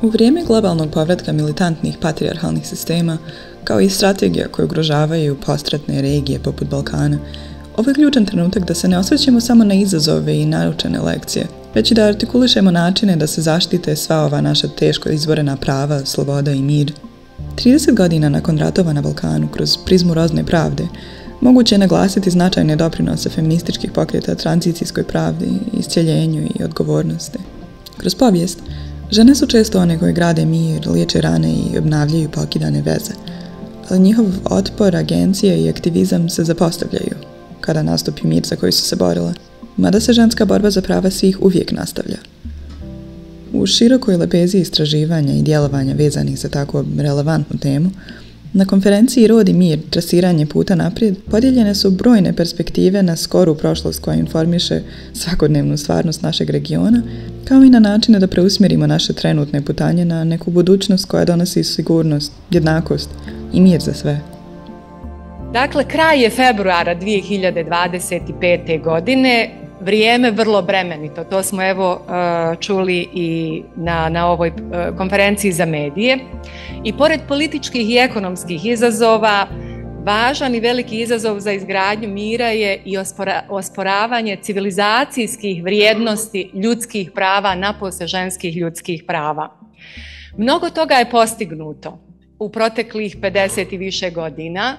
U vrijeme globalnog povratka militantnih patrijarhalnih sistema, kao i strategija koje ugrožavaju postratne regije poput Balkana, ovo je ključan trenutak da se ne osvrćemo samo na izazove i naučene lekcije, već i da artikulišemo načine da se zaštite sva ova naša teško izborena prava, sloboda i mir. 30 godina nakon ratova na Balkanu, kroz prizmu rodne pravde, moguće je naglasiti značajne doprinose feminističkih pokreta tranzicijskoj pravdi, iscjeljenju i odgovornosti. Kroz povijest, žene su često one koje grade mir, liječe rane i obnavljaju pokidane veze, ali njihov otpor, agencije i aktivizam se zapostavljaju kada nastupi mir za koji su se borile, mada se ženska borba za prava svih uvijek nastavlja. U širokoj lepezi istraživanja i djelovanja vezanih za tako relevantnu temu, na konferenciji Rod i mir, trasiranje puta naprijed, podijeljene su brojne perspektive na skoru prošlost koja informiše svakodnevnu stvarnost našeg regiona, kao i na načine da preusmjerimo naše trenutne putanje na neku budućnost koja donosi sigurnost, jednakost i mir za sve. Dakle, kraj je februara 2025. godine, vrijeme vrlo bremenito, to smo evo čuli i na ovoj konferenciji za medije. I pored političkih i ekonomskih izazova, važan i veliki izazov za izgradnju mira je i osporavanje civilizacijskih vrijednosti ljudskih prava, napose ženskih ljudskih prava. Mnogo toga je postignuto u proteklih 50 i više godina.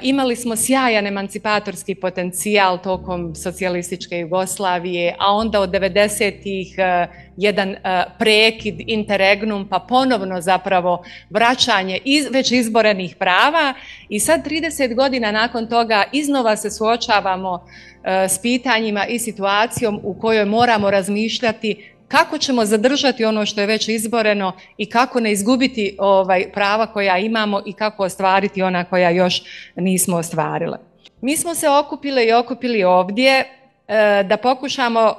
Imali smo sjajan emancipatorski potencijal tokom socijalističke Jugoslavije, a onda od 90-ih jedan prekid, interregnum, pa ponovno zapravo vraćanje već izborenih prava i sad 30 godina nakon toga iznova se suočavamo s pitanjima i situacijom u kojoj moramo razmišljati kako ćemo zadržati ono što je već izboreno i kako ne izgubiti prava koja imamo i kako ostvariti ona koja još nismo ostvarile. Mi smo se okupili ovdje da pokušamo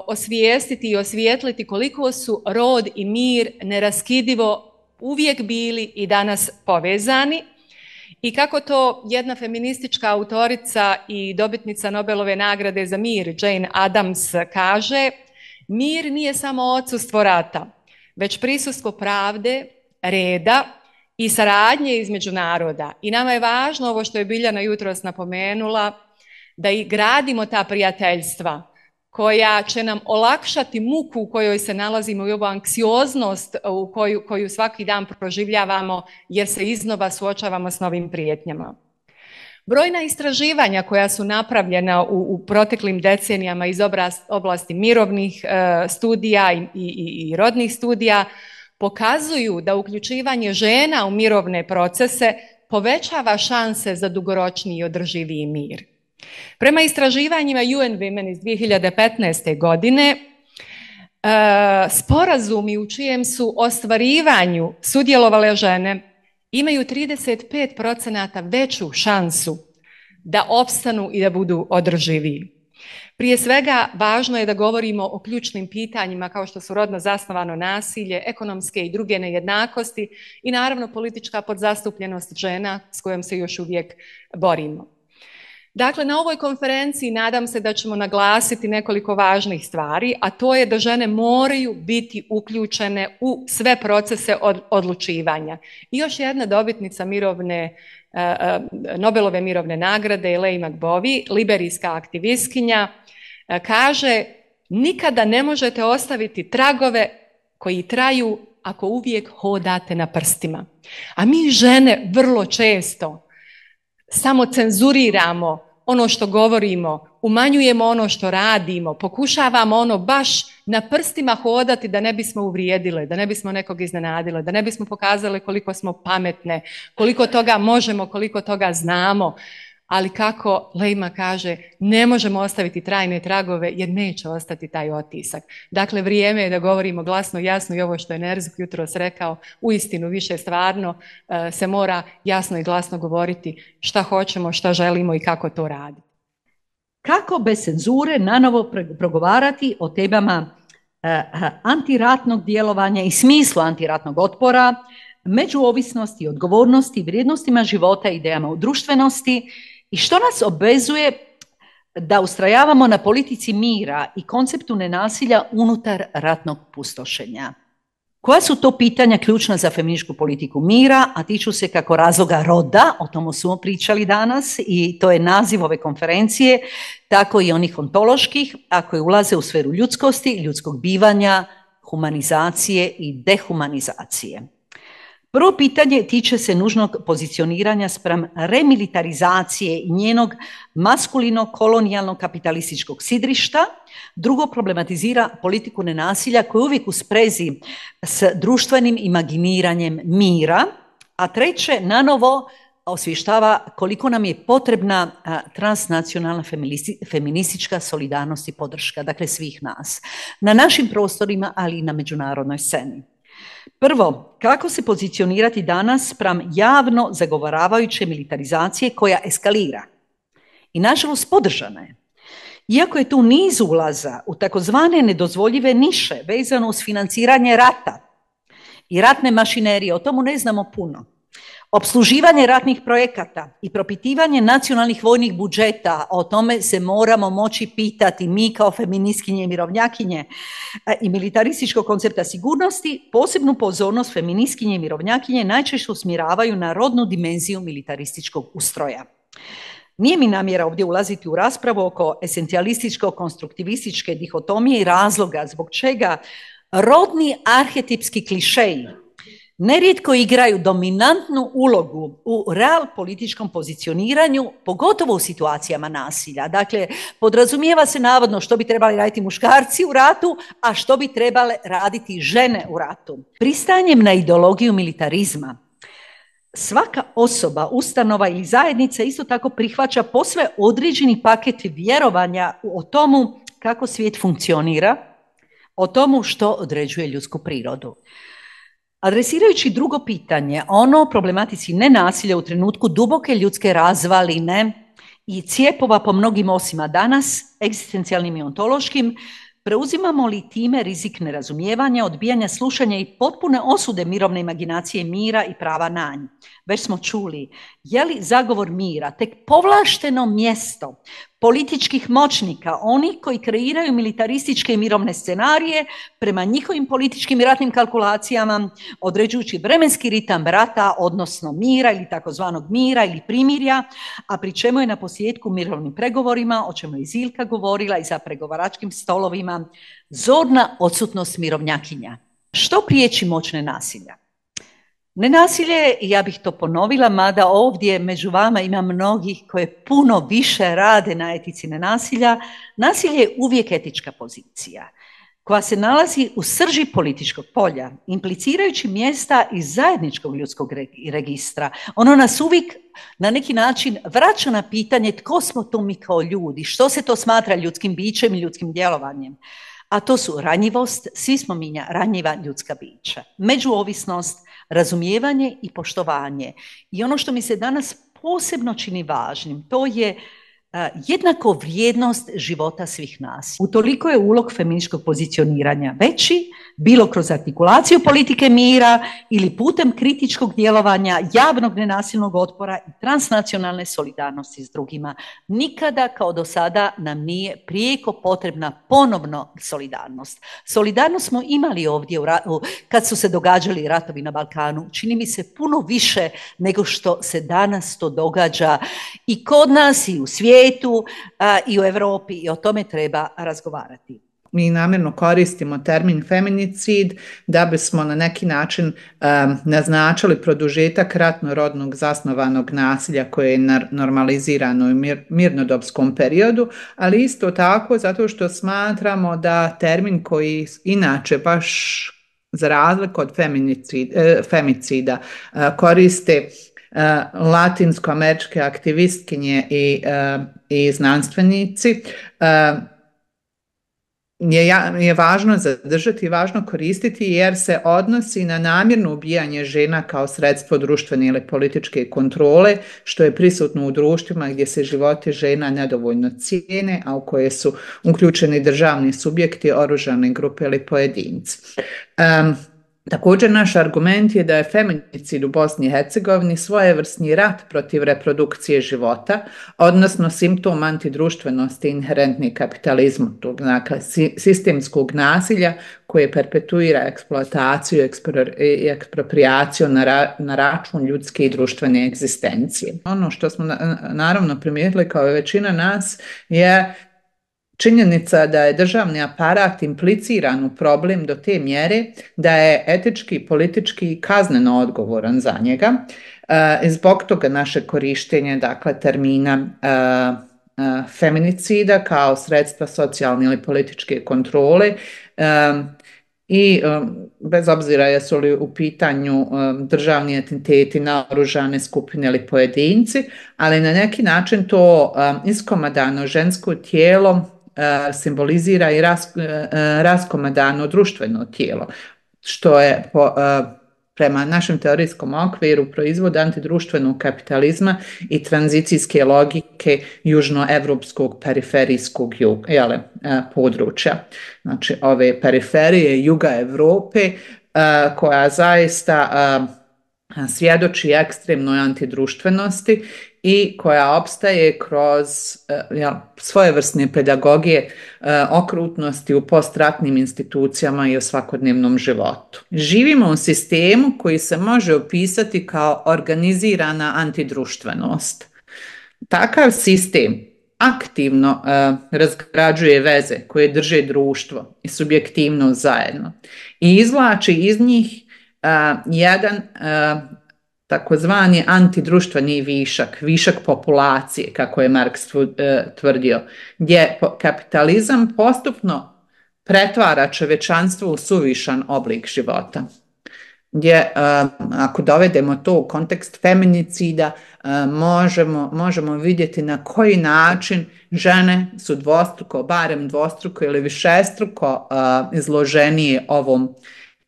osvijestiti i osvijetliti koliko su rod i mir neraskidivo uvijek bili i danas povezani i kako to jedna feministička autorica i dobitnica Nobelove nagrade za mir, Jane Addams, kaže: mir nije samo odsustvo rata, već prisustvo pravde, reda i saradnje između naroda. I nama je važno ovo što je Biljana jutros napomenula, da i gradimo ta prijateljstva koja će nam olakšati muku u kojoj se nalazimo i ovu anksioznost koju svaki dan proživljavamo jer se iznova suočavamo s novim prijetnjama. Brojna istraživanja koja su napravljena u proteklim decenijama iz oblasti mirovnih studija i rodnih studija pokazuju da uključivanje žena u mirovne procese povećava šanse za dugoročniji i održiviji mir. Prema istraživanjima UN Women iz 2015. godine, sporazumi u čijem su ostvarivanju sudjelovale žene imaju 35% veću šansu da opstanu i da budu održiviji. Prije svega, važno je da govorimo o ključnim pitanjima kao što su rodno zasnovano nasilje, ekonomske i druge nejednakosti i naravno politička podzastupljenost žena s kojom se još uvijek borimo. Dakle, na ovoj konferenciji nadam se da ćemo naglasiti nekoliko važnih stvari, a to je da žene moraju biti uključene u sve procese odlučivanja. I još jedna dobitnica Nobelove mirovne nagrade, Leigh McBovy, liberijska aktivistkinja, kaže: nikada ne možete ostaviti tragove koji traju ako uvijek hodate na prstima. A mi žene vrlo često samo cenzuriramo ono što govorimo, umanjujemo ono što radimo, pokušavamo ono baš na prstima hodati da ne bismo uvrijedile, da ne bismo nekog iznenadile, da ne bismo pokazali koliko smo pametne, koliko toga možemo, koliko toga znamo. Ali kako Leima kaže, ne možemo ostaviti trajne tragove jer neće ostati taj otisak. Dakle, vrijeme je da govorimo glasno, jasno i ovo što je Nerzuk jutros rekao, uistinu više stvarno se mora jasno i glasno govoriti šta hoćemo, šta želimo i kako to raditi. Kako bez cenzure nanovo progovarati o temama antiratnog djelovanja i smislu antiratnog otpora, međuovisnosti, odgovornosti, vrijednostima života, idejama u društvenosti i što nas obvezuje da ustrajavamo na politici mira i konceptu nenasilja unutar ratnog pustošenja. Koja su to pitanja ključna za feminističku politiku mira, a tiču se kako razloga roda, o tomu smo pričali danas i to je naziv ove konferencije, tako i onih ontoloških, a koje ulaze u sferu ljudskosti, ljudskog bivanja, humanizacije i dehumanizacije. Prvo pitanje tiče se nužnog pozicioniranja spram remilitarizacije i njenog maskulino-kolonijalnog kapitalističkog sidrišta. Drugo, problematizira politiku nenasilja koja je uvijek u sprezi s društvenim imaginiranjem mira. A treće, nanovo osvještava koliko nam je potrebna transnacionalna feministička solidarnost i podrška, dakle svih nas, na našim prostorima, ali i na međunarodnoj sceni. Prvo, kako se pozicionirati danas spram javno zagovaravajuće militarizacije koja eskalira i nažalost podržana je. Iako je tu niz ulaza u takozvane nedozvoljive niše vezano uz financiranje rata i ratne mašinerije, o tomu ne znamo puno. Opsluživanje ratnih projekata i propitivanje nacionalnih vojnih budžeta, o tome se moramo moći pitati mi kao feministkinje i mirovnjakinje i militarističkog koncepta sigurnosti. Posebnu pozornost feministkinje i mirovnjakinje najčešće usmjeravaju na rodnu dimenziju militarističkog ustroja. Nije mi namjera ovdje ulaziti u raspravu oko esencijalističko-konstruktivističke dihotomije i razloga zbog čega rodni arhetipski klišeji nerijetko igraju dominantnu ulogu u real političkom pozicioniranju, pogotovo u situacijama nasilja. Dakle, podrazumijeva se navodno što bi trebali raditi muškarci u ratu, a što bi trebale raditi žene u ratu. Pristajanjem na ideologiju militarizma, svaka osoba, ustanova ili zajednica isto tako prihvaća posve određeni paket vjerovanja o tomu kako svijet funkcionira, o tomu što određuje ljudsku prirodu. Adresirajući drugo pitanje, ono o problematici nenasilja u trenutku duboke ljudske razvaline i cijepova po mnogim osima danas, egzistencijalnim i ontološkim, preuzimamo li time rizik nerazumijevanja, odbijanja slušanja i potpune osude mirovne imaginacije mira i prava na nju? Već smo čuli, je li zagovor mira tek povlašteno mjesto političkih moćnika, oni koji kreiraju militarističke i mirovne scenarije prema njihovim političkim i ratnim kalkulacijama, određujući vremenski ritam rata, odnosno mira ili takozvanog mira ili primirja, a pri čemu je na posljedku mirovnim pregovorima, o čemu je Zilka govorila, i za pregovaračkim stolovima, zorna odsutnost mirovnjakinja. Što priječi moćne nasilja? Nenasilje, ja bih to ponovila, mada ovdje među vama ima mnogih koje puno više rade na etici nenasilja, nasilje je uvijek etička pozicija koja se nalazi u srži političkog polja, implicirajući mjesta iz zajedničkog ljudskog registra. Ono nas uvijek na neki način vraća na pitanje tko smo to mi kao ljudi, što se to smatra ljudskim bićem i ljudskim djelovanjem. A to su ranjivost, svi smo mi ranjiva ljudska bića, međuovisnost, razumijevanje i poštovanje. I ono što mi se danas posebno čini važnim, to je jednako vrijednost života svih nas. Utoliko je ulog feminističkog pozicioniranja veći, bilo kroz artikulaciju politike mira ili putem kritičkog djelovanja, javnog nenasilnog otpora i transnacionalne solidarnosti s drugima. Nikada kao do sada nam nije prijeko potrebna ponovno solidarnost. Solidarnost smo imali ovdje kad su se događali ratovi na Balkanu. Čini mi se puno više nego što se danas to događa i kod nas i u svijetu i u Europi, i o tome treba razgovarati. Mi namjerno koristimo termin feminicid da bismo na neki način naznačili produžetak ratno-rodnog zasnovanog nasilja koje je normalizirano u mirnodopskom periodu, ali isto tako zato što smatramo da termin koji inače baš za razliku od femicida koriste latinsko-američke aktivistkinje i znanstvenici, je važno zadržati i važno koristiti jer se odnosi na namjerno ubijanje žena kao sredstvo društvene ili političke kontrole, što je prisutno u društvima gdje se životi žena nedovoljno cijene, a u koje su uključeni državni subjekti, oružane grupe ili pojedinci. Također, naš argument je da je feminicid u Bosni i Hercegovini svojevrsni rat protiv reprodukcije života, odnosno simptom antidruštvenosti inherentni kapitalizmu, tog sistemskog nasilja koje perpetuira eksploataciju i eksproprijaciju na račun ljudske i društvene egzistencije. Ono što smo naravno primijetili kao većina nas je činjenica da je državni aparat impliciran u problem do te mjere da je etički, politički i kazneno odgovoran za njega. I zbog toga naše korištenje, dakle, termina feminicida kao sredstva socijalne ili političke kontrole i bez obzira jesu li u pitanju državni entiteti, naoružane skupine ili pojedinci, ali na neki način to iskomadano žensko tijelo simbolizira i raskomadano društveno tijelo, što je prema našem teorijskom okviru proizvod antidruštvenog kapitalizma i tranzicijske logike južnoevropskog periferijskog područja. Znači, ove periferije juga Europe koja zaista svjedoči ekstremnoj antidruštvenosti i koja opstaje kroz svojevrsne pedagogije okrutnosti u postratnim institucijama i u svakodnevnom životu. Živimo u sistemu koji se može opisati kao organizirana antidruštvenost. Takav sistem aktivno razgrađuje veze koje drže društvo i subjektivnost zajedno i izvlači iz njih jedan takozvani antidruštveni višak populacije, kako je Marx tvrdio, gdje kapitalizam postupno pretvara čovječanstvo u suvišan oblik života. Gdje, ako dovedemo to u kontekst feminicida, možemo vidjeti na koji način žene su barem dvostruko ili višestruko izloženije ovom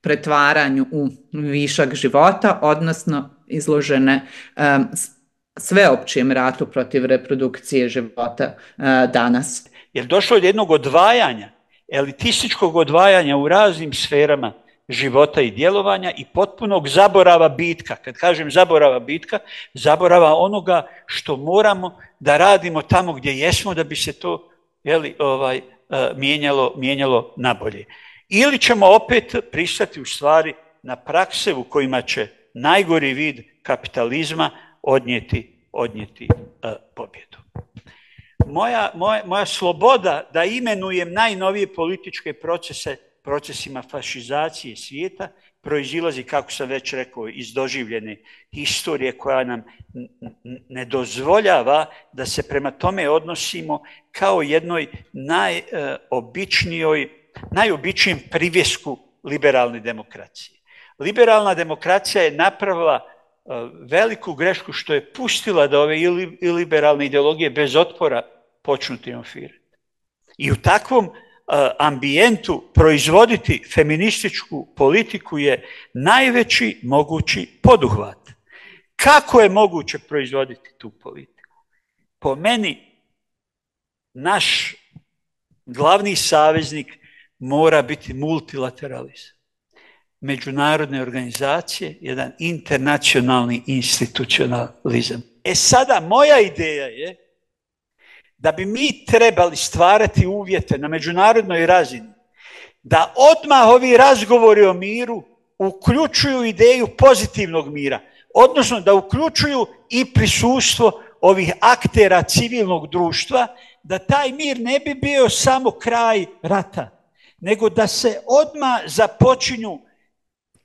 pretvaranju u višak života, odnosno izložene sveopćem ratu protiv reprodukcije života danas. Jer došlo je do jednog odvajanja, elitističkog odvajanja u raznim sferama života i djelovanja i potpunog zaborava bitka. Kad kažem zaborava bitka, zaborava onoga što moramo da radimo tamo gdje jesmo da bi se to mijenjalo nabolje. Ili ćemo opet pristati u stvari na prakse u kojima će najgori vid kapitalizma odnijeti pobjedu. Moja sloboda da imenujem najnovije političke procesima fašizacije svijeta proizilazi, kako sam već rekao, iz doživljene historije koja nam ne dozvoljava da se prema tome odnosimo kao jednoj najobičnijem privjesku liberalne demokracije. Liberalna demokracija je napravila veliku grešku što je pustila da ove iliberalne ideologije bez otpora počnu triumfirati. I u takvom ambijentu proizvoditi feminističku politiku je najveći mogući poduhvat. Kako je moguće proizvoditi tu politiku? Po meni, naš glavni saveznik mora biti multilateralizam. Međunarodne organizacije, jedan internacionalni institucionalizam. Sada moja ideja je da bi mi trebali stvarati uvjete na međunarodnoj razini da odmah ovi razgovori o miru uključuju ideju pozitivnog mira, odnosno da uključuju i prisustvo ovih aktera civilnog društva, da taj mir ne bi bio samo kraj rata, nego da se odmah započinju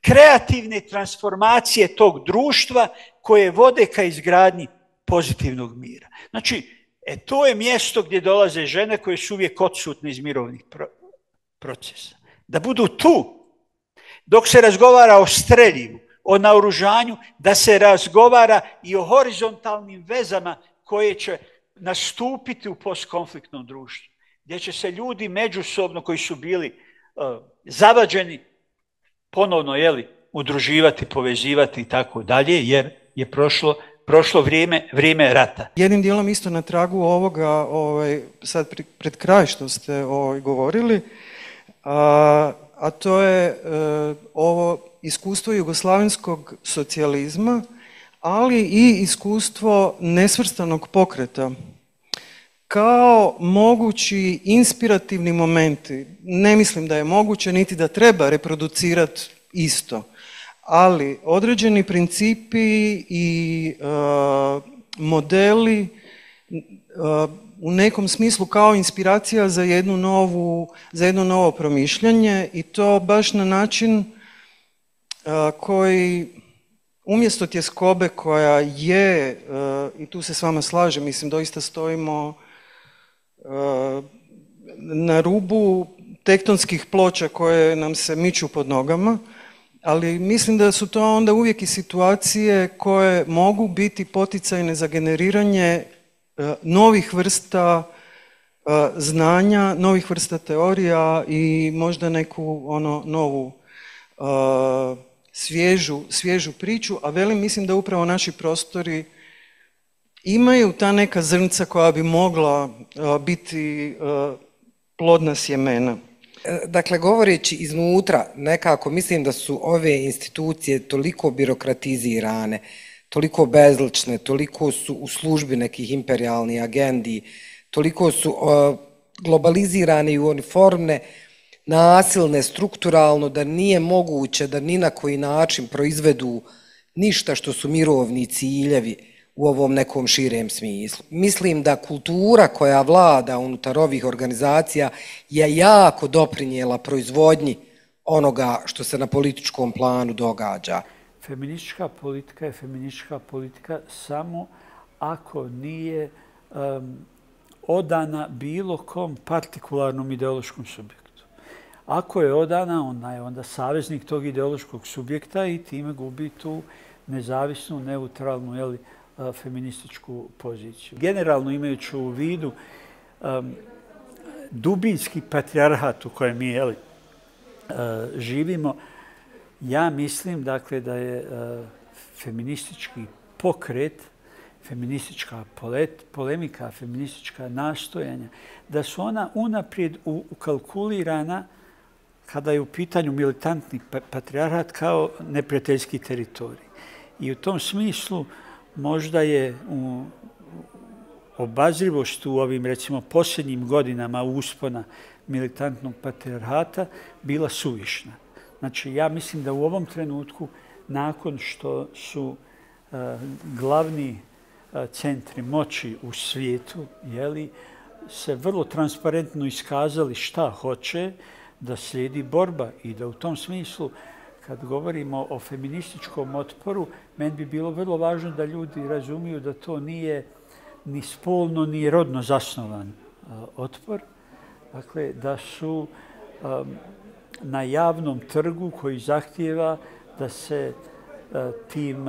kreativne transformacije tog društva koje vode ka izgradnji pozitivnog mira. Znači, to je mjesto gdje dolaze žene koje su uvijek odsutne iz mirovnih procesa. Da budu tu, dok se razgovara o streljivu, o naoružanju, da se razgovara i o horizontalnim vezama koje će nastupiti u postkonfliktnom društvu, gdje će se ljudi međusobno koji su bili zavađeni ponovno udruživati, povezivati i tako dalje, jer je prošlo vrijeme rata. Jednim dijelom isto na tragu ovoga, sad pred kraj što ste govorili, a to je ovo iskustvo jugoslavenskog socijalizma, ali i iskustvo nesvrstanog pokreta kao mogući inspirativni momenti. Ne mislim da je moguće niti da treba reproducirati isto, ali određeni principi i modeli u nekom smislu kao inspiracija za jedno novo promišljanje, i to baš na način koji umjesto tjeskobe koja je, i tu se s vama slažem, mislim doista stojimo na rubu tektonskih ploča koje nam se miču pod nogama, ali mislim da su to onda uvijek i situacije koje mogu biti poticajne za generiranje novih vrsta znanja, novih vrsta teorija i možda neku novu svježu priču, a mislim da upravo naši prostori imaju ta neka zrnca koja bi mogla biti plodna sjemena. Dakle, govoreći iznutra, nekako mislim da su ove institucije toliko birokratizirane, toliko bezlične, toliko su u službi nekih imperijalnih agendi, toliko su globalizirane i uniformne, nasilne, strukturalno, da nije moguće da ni na koji način proizvedu ništa što su mirovni ciljevi u ovom nekom širem smislu. Mislim da kultura koja vlada unutar ovih organizacija je jako doprinijela proizvodnji onoga što se na političkom planu događa. Feministička politika je feministička politika samo ako nije odana bilo kom partikularnom ideološkom subjektu. Ako je odana, ona je onda saveznik tog ideološkog subjekta i time gubi tu nezavisnu, neutralnu, feminističku poziciju. Generalno imajući u vidu dubinski patrijarhat u kojem mi živimo, ja mislim dakle da je feministički pokret, feministička polemika, feministička nastojanja, da su ona unaprijed ukalkulirana kada je u pitanju militantni patrijarhat kao neprijateljski teritorij. I u tom smislu možda je obazrivost u ovim, recimo, posljednjim godinama uspona militantnog patrijarhata bila suvišna. Znači, ja mislim da u ovom trenutku, nakon što su glavni centri moći u svijetu, se vrlo transparentno iskazali šta hoće, da slijedi borba i da u tom smislu, kad govorimo o feminističkom otporu, meni bi bilo vrlo važno da ljudi razumiju da to nije ni spolno, ni rodno zasnovan otpor. Dakle, da su na javnom trgu koji zahtijeva da se tim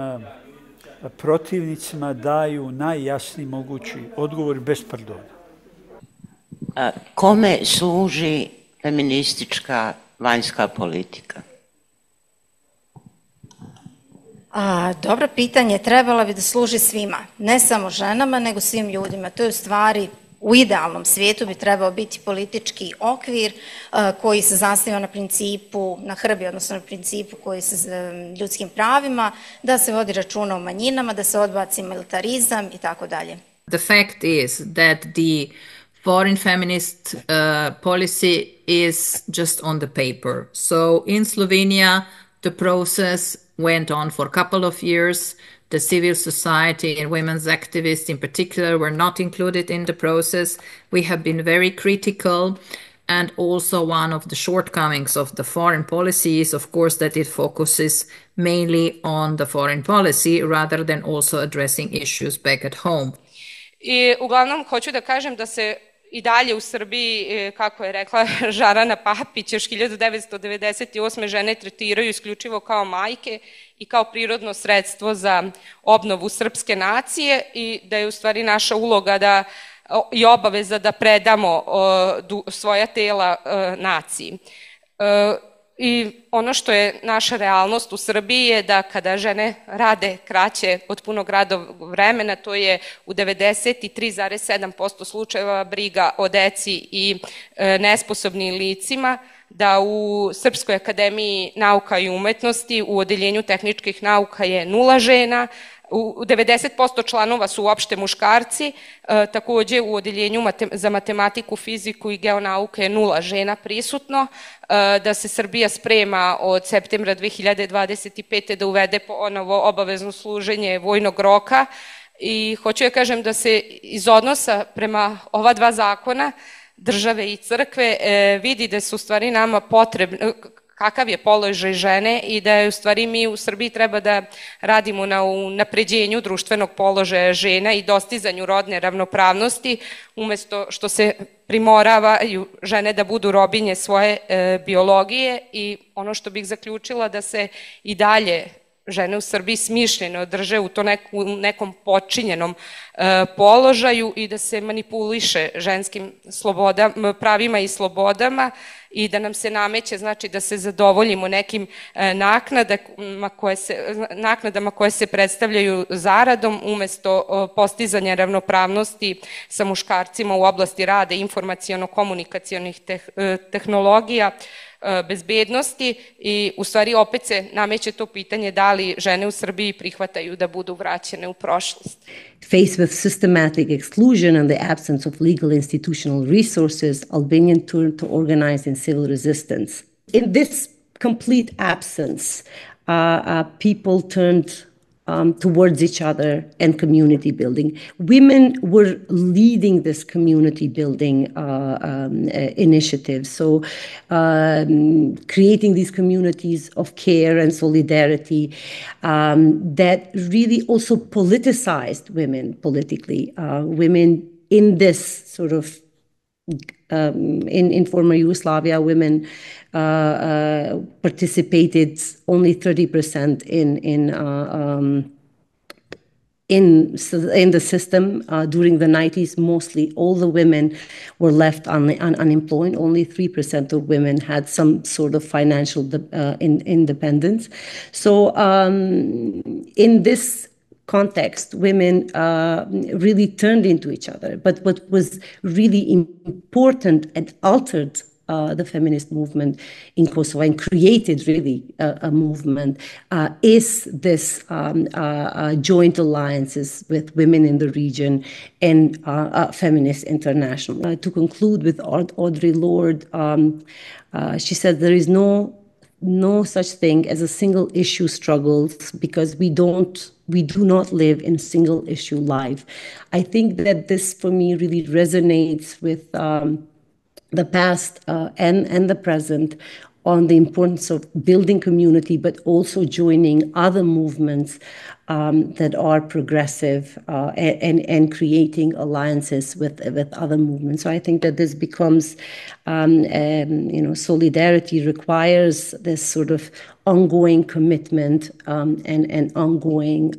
protivnicima daju najjasniji mogući odgovor bez pardona. Kome služi feministička vanjska politika? Dobro pitanje. Trebala bi da služi svima. Ne samo ženama, nego svim ljudima. To je u stvari u idealnom svijetu bi trebao biti politički okvir koji se zasniva na principu, na hrbi, odnosno na principu koji se ljudskim pravima, da se vodi računa o manjinama, da se odbaci militarizam i tako dalje. The fact is that the foreign feminist policy is just on the paper. So in Slovenia, the process went on for a couple of years. The civil society and women's activists in particular were not included in the process. We have been very critical, and also one of the shortcomings of the foreign policy is, of course, that it focuses mainly on the foreign policy rather than also addressing issues back at home. I uglavnom hoću da kažem da se i dalje u Srbiji, kako je rekla Žarana Papić, još 1998. žene tretiraju isključivo kao majke i kao prirodno sredstvo za obnovu srpske nacije i da je u stvari naša uloga i obaveza da predamo svoja tela naciji. I ono što je naša realnost u Srbiji je da kada žene rade kraće od punog radnog vremena, to je u 93,7% slučajeva briga o deci i nesposobnim licima, da u Srpskoj akademiji nauka i umetnosti u odeljenju tehničkih nauka je 0 žena, 90% članova su uopšte muškarci, takođe u odeljenju za matematiku, fiziku i geonauke je 0 žena prisutno, da se Srbija sprema od septembra 2025. da uvede ponovo obavezno služenje vojnog roka i hoću da kažem da se iz odnosa prema ova 2 zakona države i crkve vidi da su u stvari nama potrebni, kakav je položaj žene i da je u stvari mi u Srbiji treba da radimo na unapređenju društvenog položaja žena i dostizanju rodne ravnopravnosti, umesto što se primoravaju žene da budu robinje svoje biologije. I ono što bih zaključila, da se i dalje žene u Srbiji smišljeno drže u nekom počinjenom položaju i da se manipuliše ženskim pravima i slobodama i da nam se nameće, znači da se zadovoljimo nekim naknadama koje se predstavljaju zaradom umesto postizanja ravnopravnosti sa muškarcima u oblasti rada, informaciono-komunikacionih tehnologija, bezbednosti i u stvari opet se nameće to pitanje da li žene u Srbiji prihvataju da budu vraćene u prošlost. Faced with systematic exclusion and the absence of legal institutional resources, Albanians turned to organize in civil resistance. In this complete absence, people turned towards each other and community building. Women were leading this community building initiative. So creating these communities of care and solidarity that really also politicized women politically. Women in this sort of in former Yugoslavia, women participated only 30% in the system during the 90s. Mostly all the women were left unemployed. Only 3% of women had some sort of financial independence. So in this context, women really turned into each other. But what was really important and altered the feminist movement in Kosovo and created really a movement is this joint alliances with women in the region and Feminist International. To conclude with Audre Lorde, she said there is no such thing as a single issue struggles because we do not live in single issue life. I think that this for me really resonates with the past and the present on the importance of building community, but also joining other movements that are progressive and creating alliances with other movements. So I think that this becomes, solidarity requires this sort of ongoing commitment and ongoing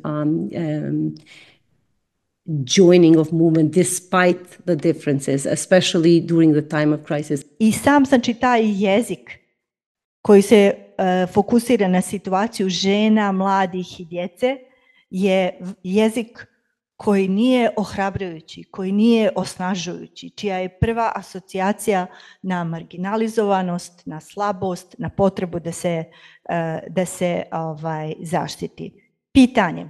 joining of movement despite the differences, especially during the time of crisis. I sam znači taj jezik koji se fokusira na situaciju žena, mladih i djece je jezik koji nije ohrabrujući, koji nije osnažujući, čija je prva asocijacija na marginalizovanost, na slabost, na potrebu da se zaštiti. Pitanje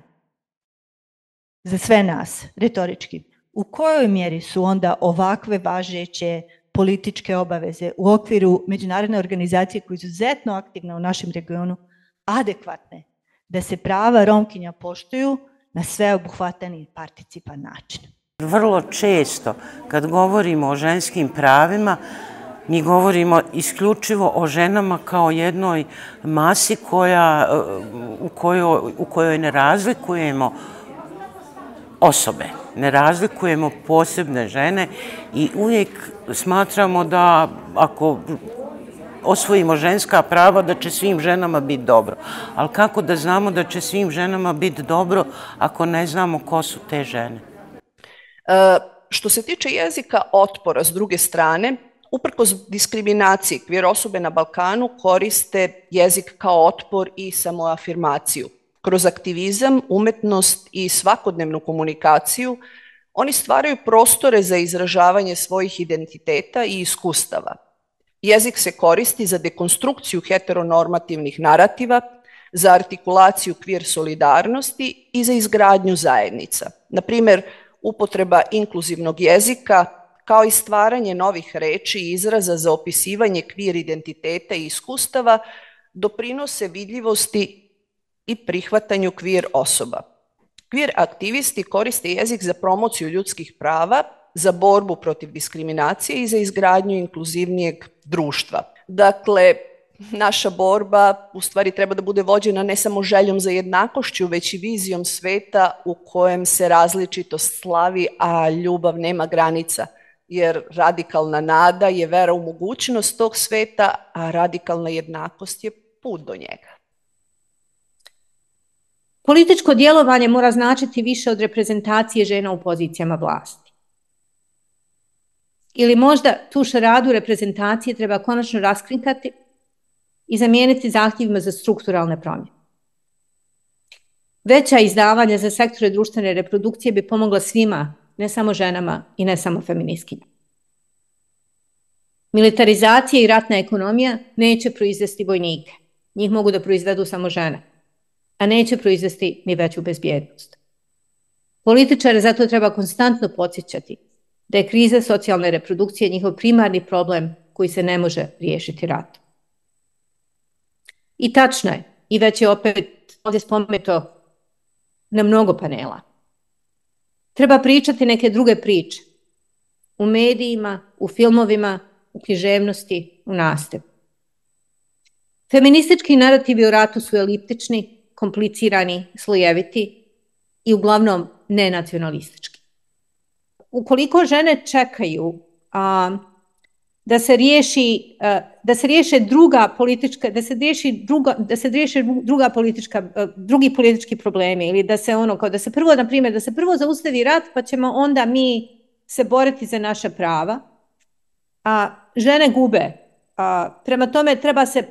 za sve nas, retorički, u kojoj mjeri su onda ovakve važeće političke obaveze u okviru međunarodne organizacije koje su izuzetno aktivne u našem regionu adekvatne da se prava Romkinja poštuju na sveobuhvatan i participan način? Vrlo često kad govorimo o ženskim pravima, mi govorimo isključivo o ženama kao jednoj masi u kojoj ne razlikujemo osobe, ne razlikujemo posebne žene i uvijek smatramo da ako osvojimo ženska prava da će svim ženama biti dobro. Ali kako da znamo da će svim ženama biti dobro ako ne znamo ko su te žene? Što se tiče jezika otpora, s druge strane, uprkos diskriminaciji, queer osobe na Balkanu koriste jezik kao otpor i samoafirmaciju. Kroz aktivizam, umetnost i svakodnevnu komunikaciju oni stvaraju prostore za izražavanje svojih identiteta i iskustava. Jezik se koristi za dekonstrukciju heteronormativnih narativa, za artikulaciju kvir solidarnosti i za izgradnju zajednica. Na primjer, upotreba inkluzivnog jezika kao i stvaranje novih reči i izraza za opisivanje kvir identiteta i iskustava doprinose vidljivosti i prihvatanju kvir osoba. Kvir aktivisti koriste jezik za promociju ljudskih prava, za borbu protiv diskriminacije i za izgradnju inkluzivnijeg društva. Dakle, naša borba u stvari treba da bude vođena ne samo željom za jednakošću, već i vizijom sveta u kojem se različitost slavi, a ljubav nema granica. Jer radikalna nada je vera u mogućnost tog sveta, a radikalna jednakost je put do njega. Političko djelovanje mora značiti više od reprezentacije žena u pozicijama vlasti. Ili možda tu šaradu reprezentacije treba konačno raskrinkati i zamijeniti zahtjevima za strukturalne promjene. Veća izdavanja za sektore društvene reprodukcije bi pomogla svima, ne samo ženama i ne samo feministkinjama. Militarizacija i ratna ekonomija neće proizvesti vojnike. Njih mogu da proizvedu samo žene, a neće proizvesti ni veću bezbjednost. Političare zato treba konstantno podsjećati da je kriza socijalne reprodukcije njihov primarni problem koji se ne može riješiti ratom. I tačno je, i već je opet ovdje spomenuto na mnogo panela. Treba pričati neke druge priče. U medijima, u filmovima, u književnosti, u nastavi. Feministički narativi o ratu su eliptični, komplicirani, slojeviti i uglavnom nenacionalistički. Ukoliko žene čekaju da se riješe drugi politički problemi ili da se prvo zaustavi rat pa ćemo onda mi se boriti za naša prava, a žene gube. Prema tome treba se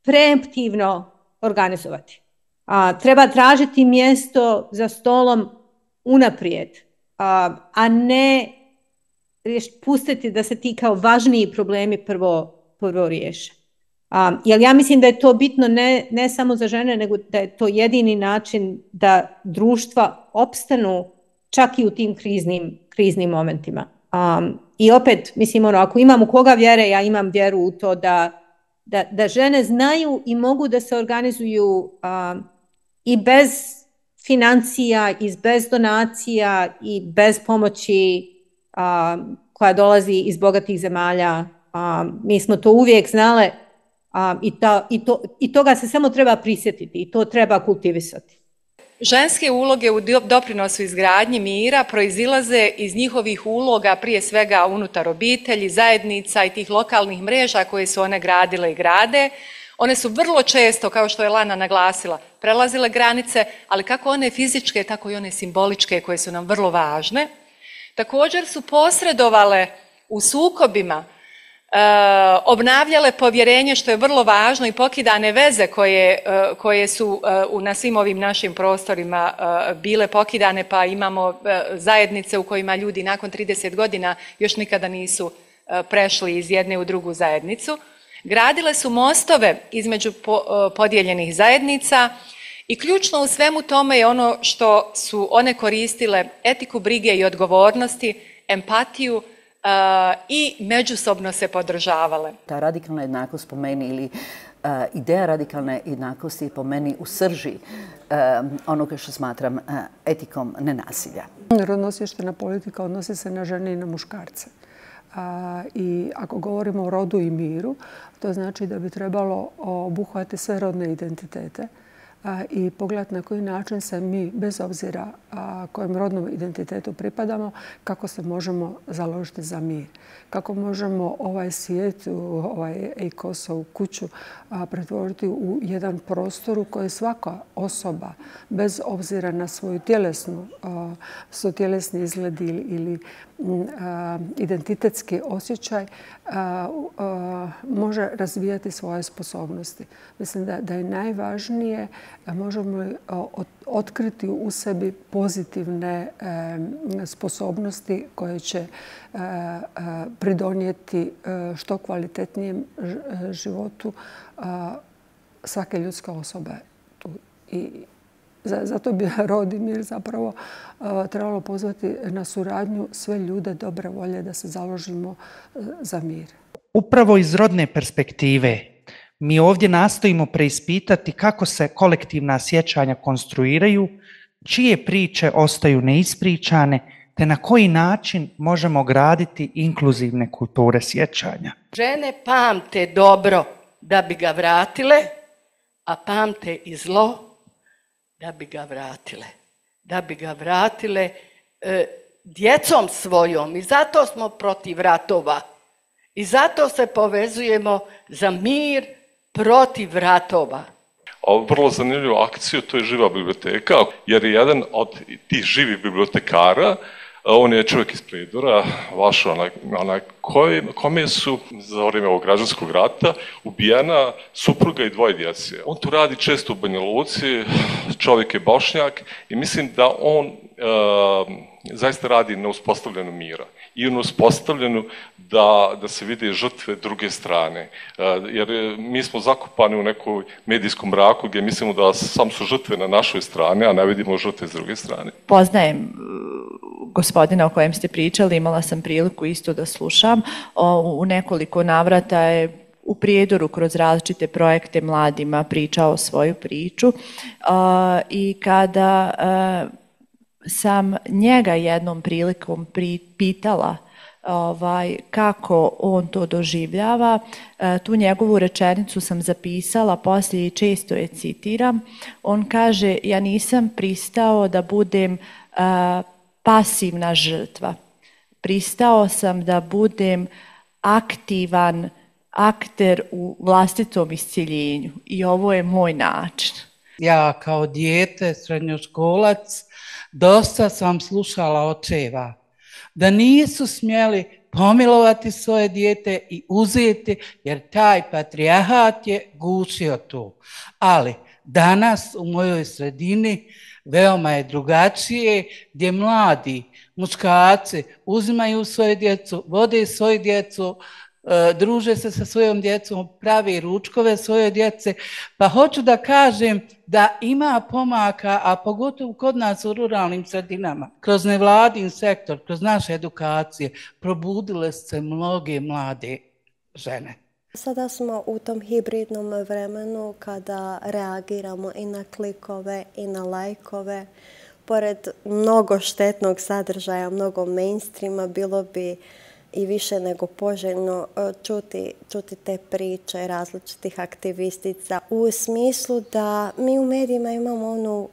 preemptivno organizovati. Treba tražiti mjesto za stolom unaprijed, a ne pustiti da se ti kao važniji problemi prvo riješe. Jer ja mislim da je to bitno ne samo za žene, nego da je to jedini način da društva opstanu čak i u tim kriznim momentima. I opet, mislim, ako imam u koga vjere, ja imam vjeru u to da žene znaju i mogu da se organizuju i bez financija, i bez donacija, i bez pomoći koja dolazi iz bogatih zemalja. Mi smo to uvijek znale i toga se samo treba prisjetiti i to treba kultivisati. Ženske uloge u doprinosu izgradnji mira proizilaze iz njihovih uloga prije svega unutar obitelji, zajednica i tih lokalnih mreža koje su one gradile i grade. One su vrlo često, kao što je Lana naglasila, prelazile granice, ali kako one fizičke, tako i one simboličke koje su nam vrlo važne. Također su posredovale u sukobima, obnavljale povjerenje, što je vrlo važno, i pokidane veze koje su na svim ovim našim prostorima bile pokidane, pa imamo zajednice u kojima ljudi nakon 30 godina još nikada nisu prešli iz jedne u drugu zajednicu. Gradile su mostove između podijeljenih zajednica i ključno u svemu tome je ono što su one koristile: etiku brige i odgovornosti, empatiju i međusobno se podržavale. Ta radikalna jednakost po meni ili ideja radikalne jednakosti je po meni u srži onoga što smatram etikom nenasilja. Rodno osviještena politika odnosi se na žene i na muškarce. I ako govorimo o rodu i miru, to znači da bi trebalo obuhvatiti sve rodne identitete i pogledati na koji način se mi, bez obzira kojem rodnom identitetu pripadamo, kako se možemo založiti za mir. Kako možemo ovaj svijet, ovaj Kosovu kuću pretvoriti u jedan prostor u kojem svaka osoba, bez obzira na svoj tjelesni izgled ili identitetski osjećaj može razvijati svoje sposobnosti. Mislim da je najvažnije, možemo otkriti u sebi pozitivne sposobnosti koje će pridonijeti što kvalitetnijem životu svake ljudske osobe. I zato bi Rod i mir zapravo trebalo pozvati na suradnju sve ljude dobre volje da se založimo za mir. Upravo iz rodne perspektive mi ovdje nastojimo preispitati kako se kolektivna sjećanja konstruiraju, čije priče ostaju neispričane, te na koji način možemo graditi inkluzivne kulture sjećanja. Žene pamte dobro da bi ga vratile, a pamte i zlo da bi ga vratile. Da bi ga vratile djecom svojom. I zato smo protiv ratova. I zato se povezujemo za mir protiv ratova. A vrlo zanimljivu akciju, to je Živa biblioteka, jer je jedan od tih živih bibliotekara, on je čovjek iz Prijedora, vaš kome su za vrijeme ovog građanskog rata ubijena supruga i dvoje djece. On tu radi često u Banja Luci, čovjek je Bošnjak i mislim da on zaista radi na uspostavljanju mira i na uspostavljanju da se vide žrtve druge strane. Jer mi smo zakopani u nekoj medijskom mraku gdje mislimo da sam su žrtve na našoj strani, a ne vidimo žrtve s druge strane. Poznajem gospodina o kojem ste pričali, imala sam priliku isto da slušam. U nekoliko navrata je u Prijedoru kroz različite projekte mladima pričao svoju priču i kada sam njega jednom prilikom pitala kako on to doživljava, tu njegovu rečenicu sam zapisala poslije i često je citiram. On kaže: ja nisam pristao da budem pasivna žrtva. Pristao sam da budem aktivan akter u vlastitom iscjeljenju i ovo je moj način. Ja kao dijete, srednjoškolac, dosta sam slušala očeva da nisu smjeli pomilovati svoje dijete i uzeti, jer taj patrijarhat je gušio tu. Ali danas u mojoj sredini veoma je drugačije, gdje mladi muškarci uzimaju svoju djecu, vode svoju djecu, druže se sa svojom djecom, pravi ručkove svoje djece. Pa hoću da kažem da ima pomaka, a pogotovo kod nas u ruralnim sredinama, kroz nevladin sektor, kroz naše edukacije, probudile se mnoge mlade žene. Sada smo u tom hibridnom vremenu kada reagiramo i na klikove i na lajkove. Pored mnogo štetnog sadržaja, mnogo mainstreama, bilo bi i više nego poželjno čuti te priče različitih aktivistica u smislu da mi u medijima imamo onu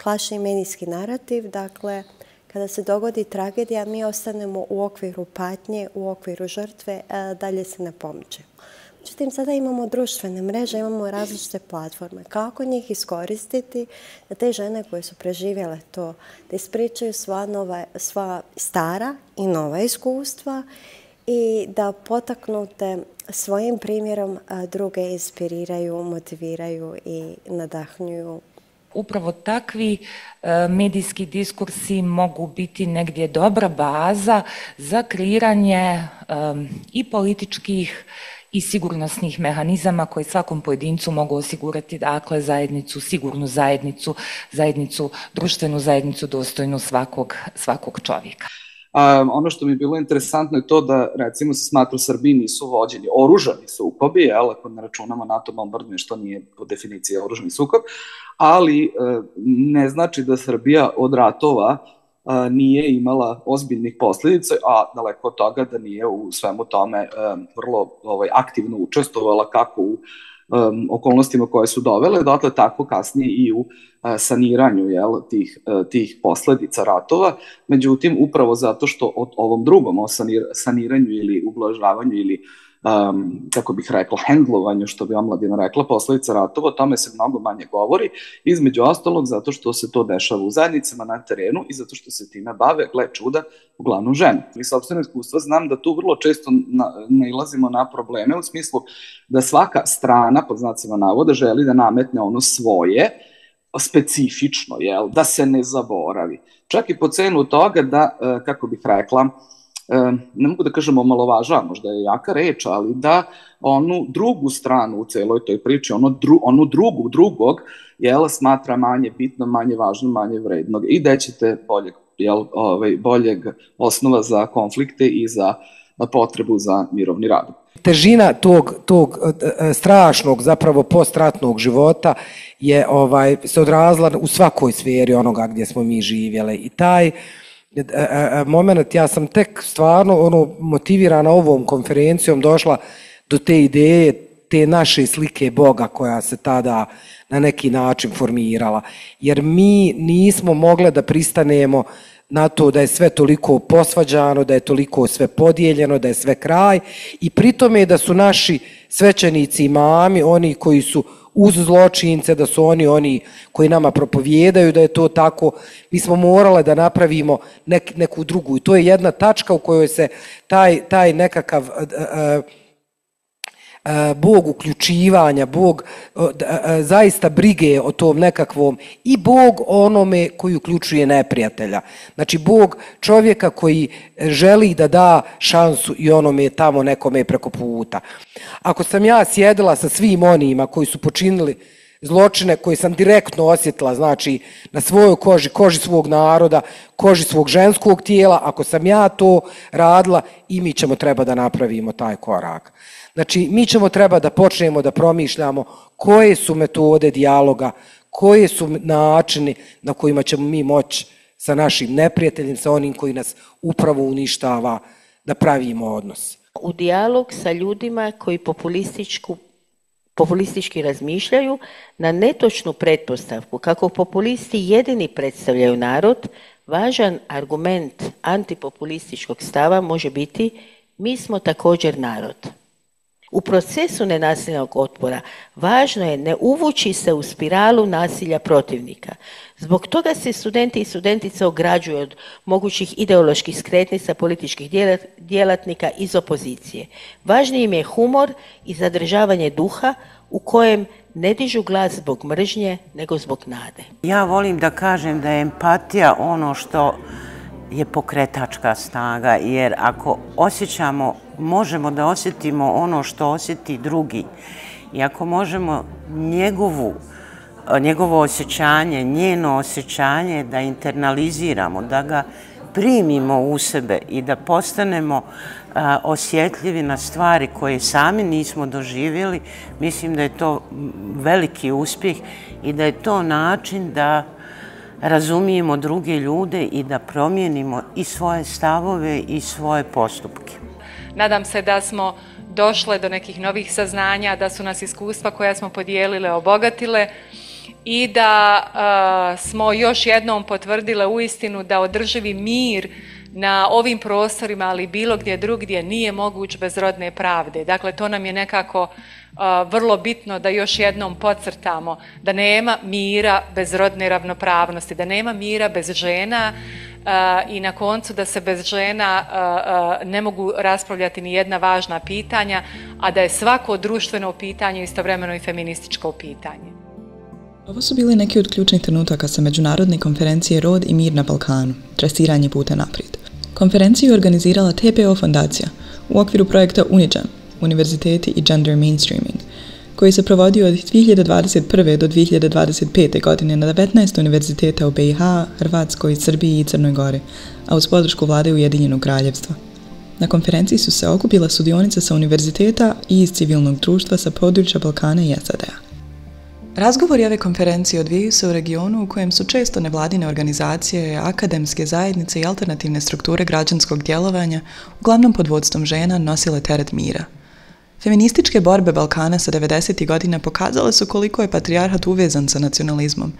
klasični medijski narativ, dakle kada se dogodi tragedija mi ostanemo u okviru patnje, u okviru žrtve, dalje se ne pomiče. Međutim, sada imamo društvene mreže, imamo različite platforme. Kako njih iskoristiti da te žene koje su preživjele to, da ispričaju sva stara i nova iskustva i da potaknute svojim primjerom druge inspiriraju, motiviraju i nadahnjuju. Upravo takvi medijski diskursi mogu biti negdje dobra baza za kreiranje i političkih i sigurnosnih mehanizama koji svakom pojedincu mogu osigurati, dakle, zajednicu, sigurnu zajednicu, društvenu zajednicu dostojnu svakog čovjeka. Ono što mi je bilo interesantno je to da, recimo, se smatra u Srbiji nisu vođeni oružani sukobi, ako ne računamo NATO bombardovanje, što nije po definiciji oružani sukob, ali ne znači da Srbija od ratova nije imala ozbiljnih posljedica, a daleko od toga da nije u svemu tome vrlo aktivno učestvovala kako u okolnostima koje su dovele, dakle tako kasnije i u saniranju tih posljedica ratova. Međutim, upravo zato što o ovom drugom, o saniranju ili ublažavanju ili kako bih rekla, hendlovanju, što bi omladina rekla, posledica ratova, o tome se mnogo manje govori, između ostalog zato što se to dešava u zajednicama na terenu i zato što se time bave, gle čuda, uglavnom žene. Iz sopstvenog iskustva znam da tu vrlo često nailazimo na probleme u smislu da svaka strana, pod znacima navoda, želi da nametne ono svoje, specifično, da se ne zaboravi. Čak i po cenu toga da, kako bih rekla, ne mogu da kažem omalovažava, možda je jaka reč, ali da onu drugu stranu u celoj toj priči, onu drugog, smatra manje bitno, manje važno, manje vrednog i da ćete boljeg osnova za konflikte i za potrebu za mirovni rad. Težina tog strašnog, zapravo postratnog života je se odrazila u svakoj sferi onoga gdje smo mi živjeli i taj moment, ja sam tek stvarno motivirana ovom konferencijom došla do te ideje, te naše slike Boga koja se tada na neki način formirala. Jer mi nismo mogli da pristanemo na to da je sve toliko posvađano, da je toliko sve podijeljeno, da je sve kraj i pri tome da su naši svećenici i imami, oni koji su uz zločince, da su oni koji nama propovijedaju da je to tako. Mi smo morali da napravimo neku drugu i to je jedna tačka u kojoj se taj nekakav Bog uključivanja, Bog zaista brige o tom nekakvom i Bog onome koji uključuje neprijatelja. Znači Bog čovjeka koji želi da da šansu i onome tamo nekome preko puta. Ako sam ja sjedila sa svim onima koji su počinili zločine koje sam direktno osjetila, znači na svojoj koži svog naroda, koži svog ženskog tijela, ako sam ja to radila i mi ćemo treba da napravimo taj korak. Znači, mi ćemo treba da počnemo da promišljamo koje su metode dijaloga, koje su načini na kojima ćemo mi moći sa našim neprijateljem, sa onim koji nas upravo uništava, da pravimo odnos. U dijalog sa ljudima koji populistički razmišljaju na netočnu pretpostavku kako populisti jedini predstavljaju narod, važan argument antipopulističkog stava može biti mi smo također narod. U procesu nenasilnog otpora važno je ne uvući se u spiralu nasilja protivnika. Zbog toga se studenti i studentice ograđuju od mogućih ideoloških skretnica političkih djelatnika iz opozicije. Važniji im je humor i zadržavanje duha u kojem ne dižu glas zbog mržnje, nego zbog nade. Ja volim da kažem da je empatija ono što je pokretačka snaga, jer ako osjećamo, možemo da osjetimo ono što osjeti drugi i ako možemo njegovo osjećanje, njeno osjećanje da internaliziramo, da ga primimo u sebe i da postanemo osjetljivi na stvari koje sami nismo doživjeli, mislim da je to veliki uspjeh i da je to način da razumijemo druge ljude i da promijenimo i svoje stavove i svoje postupke. Nadam se da smo došle do nekih novih saznanja, da su nas iskustva koja smo podijelile obogatile i da smo još jednom potvrdile uistinu da održivi mir na ovim prostorima, ali bilo gdje drugdje, nije moguć bez rodne pravde. Dakle, to nam je nekako vrlo bitno da još jednom podcrtamo da nema mira bez rodne ravnopravnosti, da nema mira bez žena i na koncu da se bez žena ne mogu raspravljati ni jedna važna pitanja, a da je svako društveno pitanje istovremeno i feminističko pitanje. Ovo su bili neki od ključnih trenutaka sa međunarodne konferencije Rod i mir na Balkanu, trasiranje puta naprijed. Konferenciju je organizirala TPO fondacija u okviru projekta UNIGEM, Univerziteti i Gender Mainstreaming, koji se provodio od 2021. do 2025. godine na 19 univerziteta u BiH, Hrvatskoj, Srbiji i Crnoj Gori, a uz podršku vlade Ujedinjenog kraljevstva. Na konferenciji su se okupile sudionice sa univerziteta i iz civilnog društva sa područja Balkana i SAD-a. Razgovori ove konferencije odvijaju se u regionu u kojem su često nevladine organizacije, akademske zajednice i alternativne strukture građanskog djelovanja, uglavnom pod vodstvom žena, nosile teret mira. Feminističke borbe Balkana sa 90. godina pokazale su koliko je patrijarhat uvezan sa nacionalizmom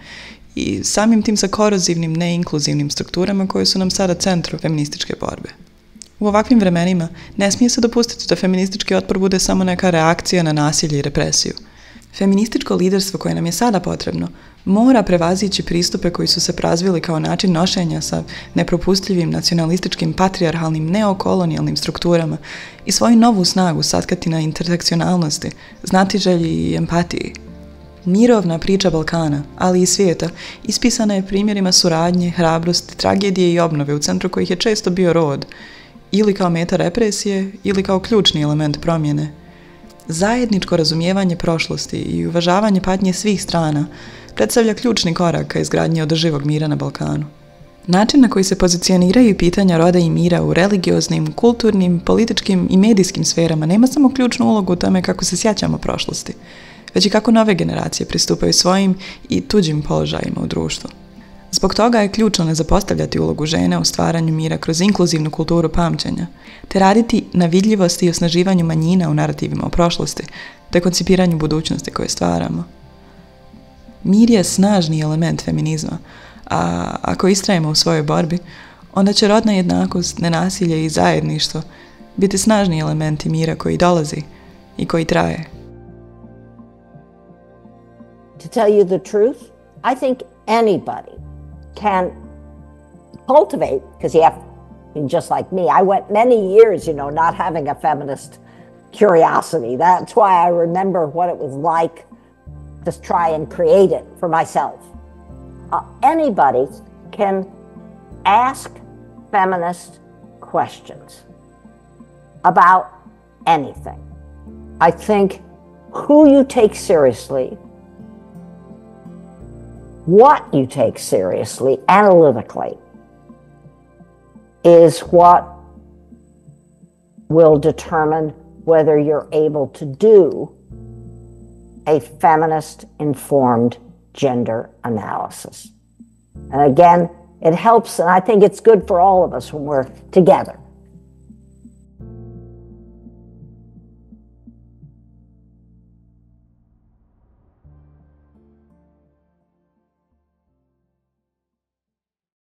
i samim tim sa korozivnim, neinkluzivnim strukturama koje su nam sada centru feminističke borbe. U ovakvim vremenima ne smije se dopustiti da feministički otpor bude samo neka reakcija na nasilje i represiju. Feminističko liderstvo koje nam je sada potrebno mora prevazići pristupe koji su se razvili kao način nošenja sa nepropustljivim nacionalističkim, patrijarhalnim, neokolonijalnim strukturama i svoju novu snagu satkati na intersekcionalnosti, znatiželji i empatiji. Mirovna priča Balkana, ali i svijeta, ispisana je primjerima suradnje, hrabrosti, tragedije i obnove u centru kojih je često bio rod, ili kao meta represije, ili kao ključni element promjene. Zajedničko razumijevanje prošlosti i uvažavanje patnje svih strana predstavlja ključni korak ka izgradnji održivog mira na Balkanu. Način na koji se pozicioniraju pitanja roda i mira u religioznim, kulturnim, političkim i medijskim sferama nema samo ključnu ulogu u tome kako se sjećamo prošlosti, već i kako nove generacije pristupaju svojim i tuđim položajima u društvu. Zbog toga je ključno ne zapostavljati ulogu žene u stvaranju mira kroz inkluzivnu kulturu pamćenja, te raditi na vidljivosti i osnaživanju manjina u narativima o prošlosti, te koncipiranju budućnosti koje stvaramo. Mir je snažni element feminizma, a ako istrajemo u svojoj borbi, onda će rodna jednakost, nenasilje i zajedništvo biti snažni elementi mira koji dolazi i koji traje. To tell you the truth, I think anybody can cultivate, because you have, just like me, I went many years, not having a feminist curiosity. That's why I remember what it was like to try and create it for myself. Anybody can ask feminist questions about anything. I think who you take seriously, what you take seriously analytically, is what will determine whether you're able to do a feminist informed gender analysis. And again, it helps, and I think it's good for all of us when we're together.